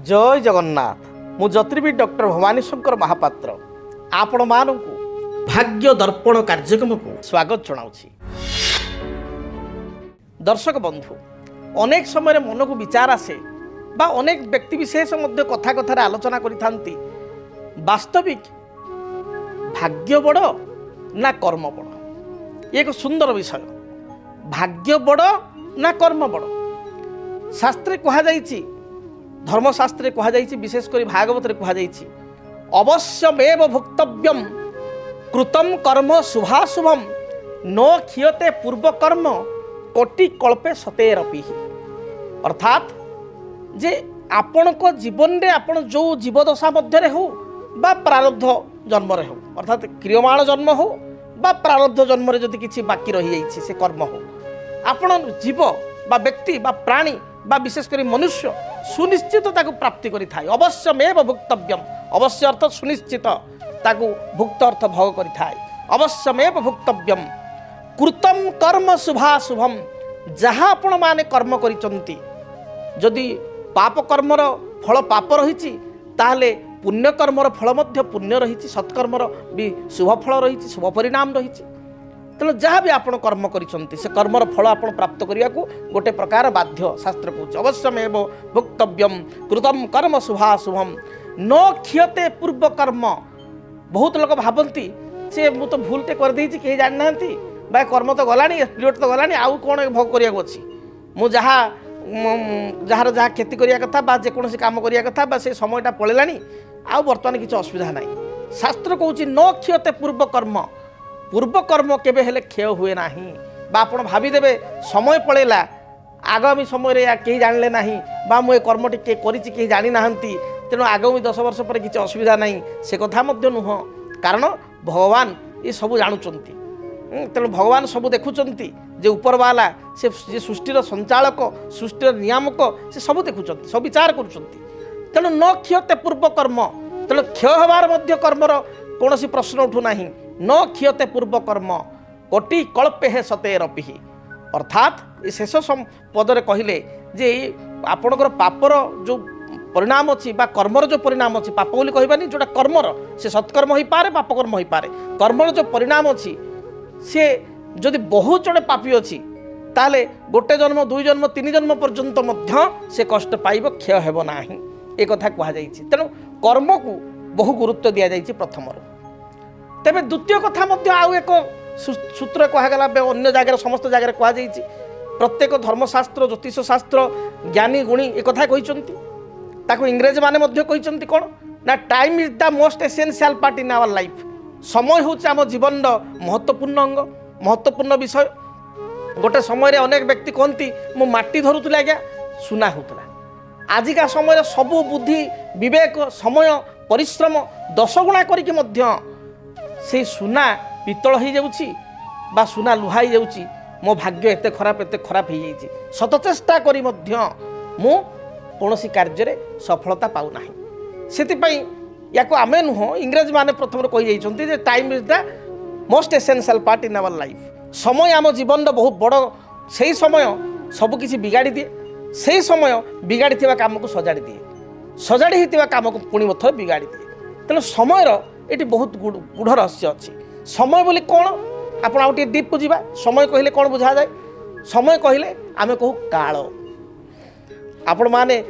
जय जगन्नाथ मु ज्योतिर्विद डॉक्टर भवानी शंकर महापात्र आपण मानकु भाग्य दर्पण कार्यक्रम को स्वागत जनाऊँगी। दर्शक बंधु अनेक समय मन को विचार आसे बा अनेक व्यक्ति विशेष कथा कथार आलोचना करिथांती वास्तविक भाग्य बड़ ना कर्म बड़। एक सुंदर विषय भाग्य बड़ ना कर्म बड़। शास्त्रे कहा जाइछि धर्मशास्त्रे कहा जाइछि विशेषकर भागवत कहा जाइछि अवश्यमेव भुक्तव्यम कृतम कर्म शुभाशुभम न क्षीयते पूर्व कर्म कोटि कल्पे सतेरपि। अर्थात जे आपण को जीवन रे आपण जो जीवदशा मध्य हो बा प्रारब्ध जन्म रे हो अर्थात क्रियमाण जन्म हो बा प्रारब्ध जन्म रे जदि किछि बाकी रही जाइछि से कर्म हो आपण जीव बा व्यक्ति बा प्राणी बा विशेषकर मनुष्य सुनिश्चित ताकू प्राप्ति करि थाए। अवश्यमेव भुक्तव्यम अवश्य अर्थ सुनिश्चित ताकू भुक्त अर्थ भोग करि थाए। अवश्यमेव भुक्तव्यम कृतम कर्म शुभाशुभम जहाँ आपण माने कर्म करिसंती जदि पाप कर्मर फल पाप रही ताहले पुण्य कर्मर फल मध्य पुण्य रही सत्कर्मर भी शुभ फल रही शुभ परिणाम रही। तेणु जहाँ भी आपण कर्म करिसंती से कर्मर फल आपण प्राप्त करिया को गोटे प्रकार बाध्य शास्त्र कहूँ। अवश्यमेव भुक्तव्यम कृतम कर्म शुभाशुभम न क्षीयते पूर्व कर्म। बहुत लोग भावती से मु तो भूलटे कर देछि कहीं जानि नाहंती बा कर्म तो गलानी पीरियड तो गलानी आउ कौन भोग करिया अछि मु जहाँ जार जहाँ खेती करिया कथा बा जेकोसी काम करिया कथा बा से समयटा पळेलानी आउ बर्तमान किसी असुविधा नाही। शास्त्र कहूँ न क्षीयते पूर्व कर्म पूर्व कर्म केबे हेले क्षय हुए नाही बा आपण भाविदेवे समय पळेला आगामी समय रे कहीं जानले नाही बा मु ए कर्मटी के करिछि कहीं जानि नाहंती तेणु आगामी 10 वर्ष पर किसी असुविधा नाही से कथा मध्य नुह। कारण भगवान ये सब जानुचंती तेणु भगवान सब देखुचंती जे उपरवाला से जे सृष्टिर संचालक सृष्टिर नियामक से सब देखुचंती सब विचार करुचंती। तेणु न क्षीयते पूर्व कर्म तेणु क्षय हबार मध्य कर्मर कौन प्रश्न उठू नाही। न क्षीयते पूर्व कर्म कोटि कल्पे हे सतेरपि। अर्थात ये शेष पदरे कहले जे आपणकर पापर जो परिणाम अच्छी बा कर्मर जो परिणाम अच्छी पाप बोली कहबानी जोटा कर्मर से सत्कर्म हो पारे पाप कर्म हो पारे कर्मर जो परिणाम अच्छी सी जदि बहुत जड़े पापी अच्छी ताले गोटे जन्म 2 जन्म 3 जन्म पर्यंत मध्य से कष्ट पाइब क्षय हेब नाही एक कथा कहा जाइछि। तेणु कर्म को बहु गुरुत्व दिया जाइछि प्रथम। तेबे द्वितीय कथा मध्य आउ एक सूत्र कहगला अन्य जगह समस्त जगह कहा जाइछि प्रत्येक धर्मशास्त्र ज्योतिष शास्त्र ज्ञानी गुणी एक कथा कहिसंती ताको इंग्रेज माने मध्य कहिसंती कोन ना time is the most essential part in our life. समय होछि आम जीवन महत्वपूर्ण अंग महत्वपूर्ण विषय। गोटे समय रे अनेक व्यक्ति कहती मु माटी धरुतुला आज्ञा सुना होतला आजिका समय सबु बुद्धि विवेक समय परिश्रम 10 गुणा करिके मध्य से सुना पितल हो जाउछि बा सुना लुहा हो जाउछि। मो भाग्य एते खराब हो जाइछि शत चेष्टा करी मध्य मु कौनसी कार्य सफलता पाऊ नाही। सेतिपई याको आमे नुह इंग्रेज माने प्रथम कहि जाइछन्ति जे time is the most essential part in our life. समय आम जीवन बहुत बड़ से समय सब किसी बिगाड़ी दिए से समय बिगाड़ी थिबा काम को सजाड़ी दिए सजाड़ी हितिबा काम को पुणी मथर बिगाड़ी दिए। तेणु समयर ये बहुत गूढ़ रहस्य अच्छी। समय बोली कौन आप डीप को जीवा समय कहले कौन बुझा जाए समय कहले आमे कहू काल आपण माने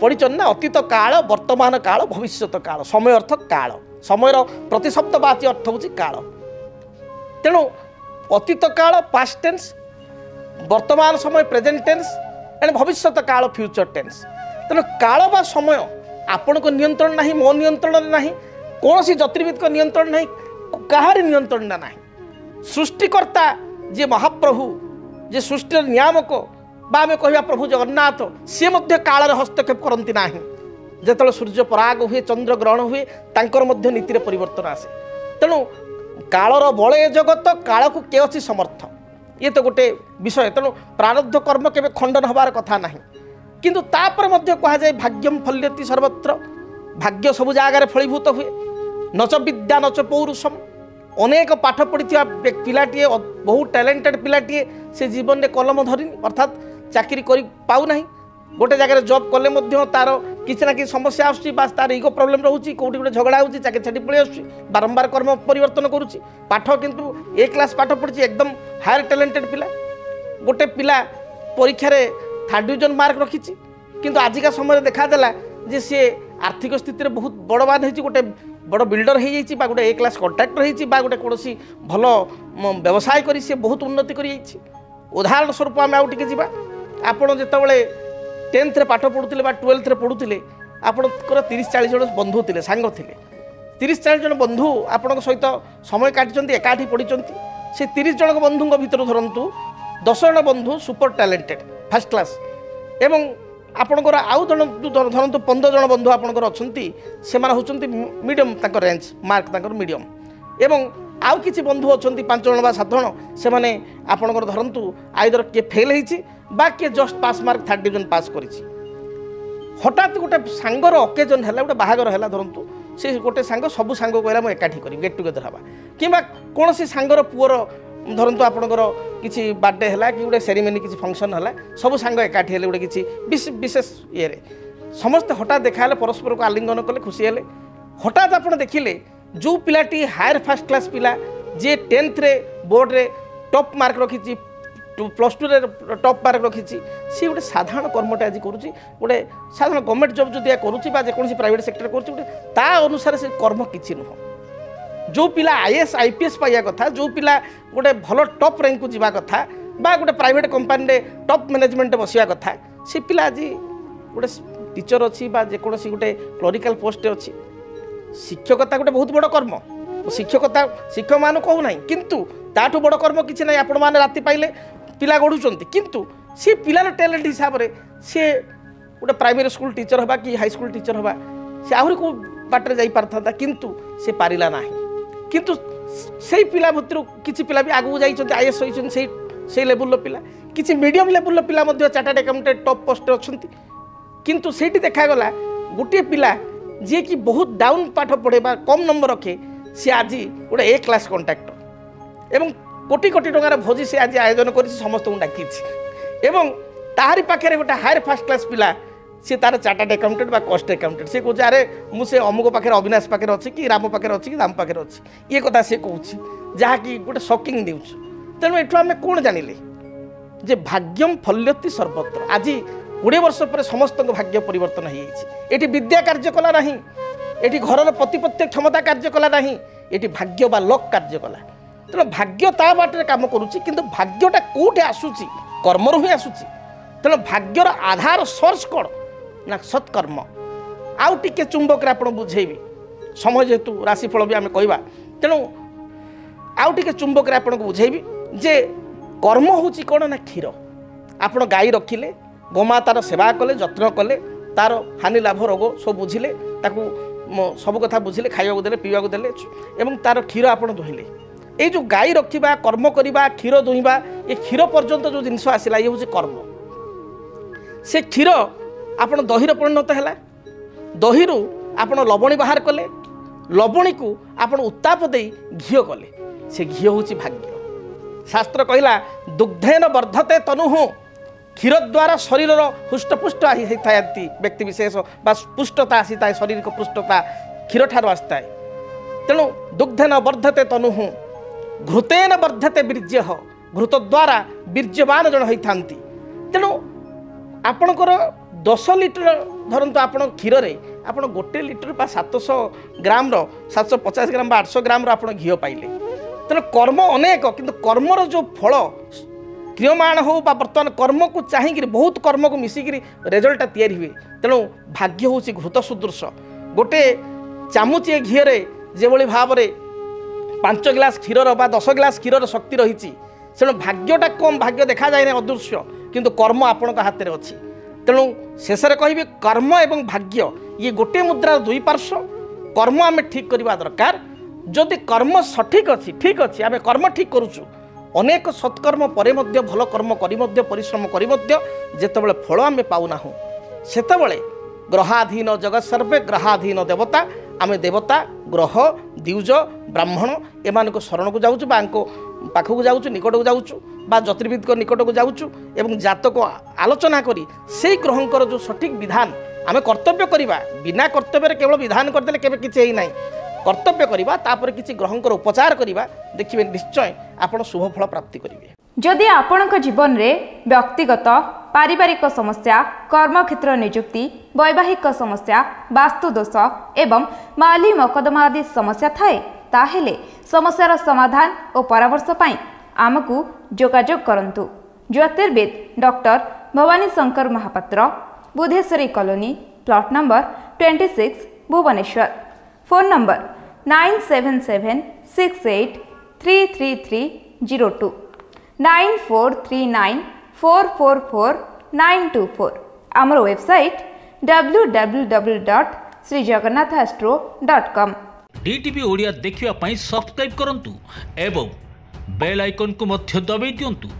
पढ़िचन ना अतीत काल वर्तमान काल भविष्यत काल समय अर्थ काल समयर प्रतिशब्दवाची अर्थ होची काल। तेणु अतीत काल पास्ट टेंस वर्तमान समय प्रेजेंट टेंस एंड भविष्यत काल फ्यूचर टेंस। तेणु काल बा समय आपण को नियंत्रण नहीं मो नियंत्रण नहीं कौन सी ज्योतिर्विद को नियंत्रण नहीं कहार नियंत्रण नहीं। सृष्टिकर्ता जे महाप्रभु जे सृष्टि नियामक बा आमे कहवा प्रभु जगन्नाथ सी मध्य काल हस्तक्षेप करती ना जिते सूर्य पराग हुए चंद्र ग्रहण हुए तांकर मध्य नीतिर परिवर्तन आसे। तेणु कालर बले जगत काल को के अच्छी समर्थ ये तो गोटे विषय। तेणु प्रारब्ध कर्म केबे खंडन हबार कथा ना किंतु तापर मध्य कहा जाए भाग्यम फल्यति सर्वत्र भाग्य सब जगार फलीभूत हुए नच विद्या नच पौरुषम। अनेक पाठ पढ़ी पिलाटीए बहुत टैलेंटेड पिलाटीए से जीवन में कलम धरिनी अर्थात चाकरी कर पाऊ नहीं गोटे जगह जॉब कले तार किसी ना किसी समस्या आसूँ तार इगो प्रॉब्लम रोचे कौटी गोटे झगड़ा होची चाकरी छाड़ी पलि आसूँ बारंबार कर्म परिवर्तन करुच्ची पाठ किंतु ए क्लास पाठ पढ़ी एकदम हायर टैलेंटेड पिला गोटे पिला परीक्षा रे 3rd डिविजन मार्क रखी किंतु आजिका समय देखादेला जे सी आर्थिक स्थिति रे बहुत बड़वान हो गोटे बड़ बिल्डर हो जाइए गोटे ए क्लास कॉन्ट्राक्टर होती गोटे कौन भल व्यवसाय कर सी बहुत उन्नति कर उदाहरण स्वरूप आम आउटे जा आपड़ जिते 10th रे पाठ पढ़ुले 12th रे पढ़ुले आपणकर 30-40 जन बंधु थे सांग थे 30-40 जन बंधु आपण सहित समय काटी एकाठी पढ़ी से 30 जन बंधु भितर धरतु 10 जन बंधु सुपर टैलेंटेड फर्स्ट क्लास एवं आपणकर आउ जन धरतु 15 जन बंधु आपणकर अच्छा से होती मीडियम रेंज मार्क मीडियम एवं आउ किसी बंधु अच्छा 5 जन 7 जन से मैंने आपणकर धरतु आइदर किए फेल हो किए जस्ट पास मार्क 3rd डिविजन पास कर हठात गोटे सांगर अकेजन है गोटे बाहागर है धरतु से गोटे सांग सब सांग कहला मुझे एकाठी करी गेट टुगेदर हाँ कि कौन सांगर पुअर धरतु आपणकर किसी बर्थडे है कि गोटे सेरेमनी किसी फंक्शन है सब सांग एकाठी है गोटे किसी विशेष ये समस्ते हठात देखा परस्पर को आलिंगन कले खुशी है हठात आप देखिले जो पिलाटी हायर फर्स्ट क्लास पिला जे 10th रे बोर्ड रे टॉप मार्क रखी +2 रे टॉप मार्क रखी सी गोटे साधारण कर्मटे आज करुच्ची गोटे साधारण गवर्नमेंट जॉब जो करुच्ची जेकोसी प्राइवेट सेक्टर कर अनुसार से कर्म किसी नुह जो पिला IAS IPS पाइया कथा जो पिला गोटे भल टॉप रैंक को जीवा कथा बा गोटे प्राइवेट कंपनी रे टॉप मैनेजमेंट बसिया कथा से पिला आज गोटे टीचर अच्छी जेकोसी गोटे क्लरिकल पोस्ट अच्छी शिक्षकता गोटे बहुत बड़ कर्म शिक्षकता शिक्षक मान कहूना किंतु ताठू बड़ कर्म किसी ना आपण मैंने राति पाइले पिला गढ़ुंट किंतु सी पिलार टैलेंट हिसाब से सी गोटे प्राइमरी स्कूल टीचर हवा कि हाई स्कूल टीचर हवा से आहरी को बाटर जाई पारथा किंतु से पारिला नाही किंतु से पिला भितर किसी पिला भी आगू जाइछन IAS होइछन से लेवल पिला किसी मीडियम लेवल पिला मध्य चार्टर्ड अकाउंटेंट टॉप पोस्ट अछंती किंतु सेठी देखागला गोटे पिला जी कि बहुत डाउन पाठ पढ़े कम नंबर रखे सी आज गोटे ए क्लास कॉन्ट्राक्टर एवं कोटी कोटी टंकार भोजी से आज आयोजन कर समस्त डाकी एवं ताहारी पाखे गोटे हायर फर्स्ट क्लास पिला सी तार चार्टर्ड अकाउंटेंट बा कॉस्ट अकाउंटेंट से कहे अरे मुझे अमुक पाखे अविनाश पाखे अच्छी कि राम पाखे अच्छी कि राम पाखे अच्छी ये कथा सी कहूँ जहाँकि गोटे शॉकिंग न्यूज तेणु एठू आम कौन जानिले जे भाग्यम फल्यति सर्वत्र आज 20 वर्ष पर समस्त भाग्य परिवर्तन होती विद्या कार्य कला ना ये घर प्रतिपत्ति क्षमता कार्य कला ना ये भाग्य बा लक कार्य कला तेना भाग्य ता बाटे काम करुच्ची किंतु भाग्यटा कौटे आसूची कर्म ही आसूची तेना भाग्यर आधार सोर्स कौन ना सत्कर्म आउ टिके चुंबक आप बुझेबी समय जेहेतु राशिफल भी आम कहवा तेणु आउ टिके चुंबक आपको बुझेबी जे कर्म हूँ कौन ना क्षीर आपण गाई रखिले गोमातार सेवा कले जत्न कले तार हानि लाभ रोग सब बुझिले ताकू सब कथा बुझिले खाइबा देले पीवा देले एवं तार क्षीर आपण दुहिले ये जो गाई रखा कर्म करवा क्षीर दुहिबा ये क्षीर पर्यंत जो जिनस आसला ये हूँ कर्म से क्षीर आपण दहीर परिणत है दही आपण लवणी बाहर कले लवणी को आपण उत्ताप दे घी कले से घी हूँ भाग्य शास्त्र कहला दुग्धेन वर्धते तनु क्षीर द्वारा शरीर हुष्टपुष्ट होता व्यक्ति विशेष पुष्टता आसी था शरीर को पुष्टता क्षीर ठार आसता है तेणु दुग्धेन वर्धते तनु घृतेन वर्धते वीर्य घृत द्वारा वीर्यवान जन होता तेणु आपणकर 10 लिटर धरतु आप क्षीर में आप 1 लिटर 700 ग्राम 750 ग्राम 800 ग्राम आप घी पाइले तेणु कर्म अनेक किंतु कर्मर जो फल क्रियमाण हो बर्तमान कर्म को चाहिए बहुत कर्म को मिसिकी रेजल्टा तैयारी हुए तेणु भाग्य हूँ घृत सदृश गोटे चामुचे घीरे जो भाव में 5 गिलास क्षीर 10 गिलास क्षीर शक्ति रही तेणु भाग्यटा कम भाग्य देखा जाए अदृश्य किंतु कर्म आपण हाथ में अच्छी तेणु शेष में कहि कर्म एवं भाग्य ये गोटे मुद्रार 2 पार्श्व कर्म आम ठीक करवा दरकार जदि कर्म सठिक अच्छी ठीक अच्छी आम कर्म ठीक करुचु अनेक सत्कर्म परे मध्य भल कर्म करी मध्य परिश्रम करी मध्य जेतेबेले फल आमे पाउना सेतेबेले ग्रहाधीन जगत सर्वे ग्रहाधीन देवता आमे देवता ग्रह द्विज ब्राह्मण एमान शरण को जाऊँ ପାଖକୁ ଯାଉଛୁ ନିକଟକୁ ଯାଉଛୁ ବା ଜ୍ୟୋତିର୍ବିଦଙ୍କ ନିକଟକୁ ଯାଉଛୁ ଏବଂ ଜାତକ ଆଲୋଚନା କରି ସେଇ ଗ୍ରହଙ୍କର ଯେଉଁ ସଠିକ୍ ବିଧାନ ଆମେ କର୍ତ୍ତବ୍ୟ କରିବା। ବିନା କର୍ତ୍ତବ୍ୟରେ କେବଳ ବିଧାନ କରିଦେଲେ କେବେ କିଛି ହେଇନାହିଁ। କର୍ତ୍ତବ୍ୟ କରିବା ତାପରେ କିଛି ଗ୍ରହଙ୍କର ଉପଚାର କରିବା, ଦେଖିବେ ନିଶ୍ଚୟ ଆପଣ ଶୁଭ ଫଳ ପ୍ରାପ୍ତି କରିବେ। जदि आपणक जीवन रे व्यक्तिगत पारिवारिक समस्या, कर्मक्षेत्र नियुक्ति, वैवाहिक समस्या, वास्तुदोष एवं माली मकदमा आदि समस्या थाए ताहेले समस्यार समाधान और परामर्श पाई आमकु जोगाजोग करंतु। ज्योतिर्विद doctor Bhavani Shankar Mahapatra, Budheswari colony, plot number 26, Bhubaneswar. Phone number 9776833302 9439444924। आमर वेबसाइट www.srijagannathastro.com। DTV ओडिया देखिवा पई सब्सक्राइब करंतु एवं बेल आइकन को मध्य दबाई दियंतु।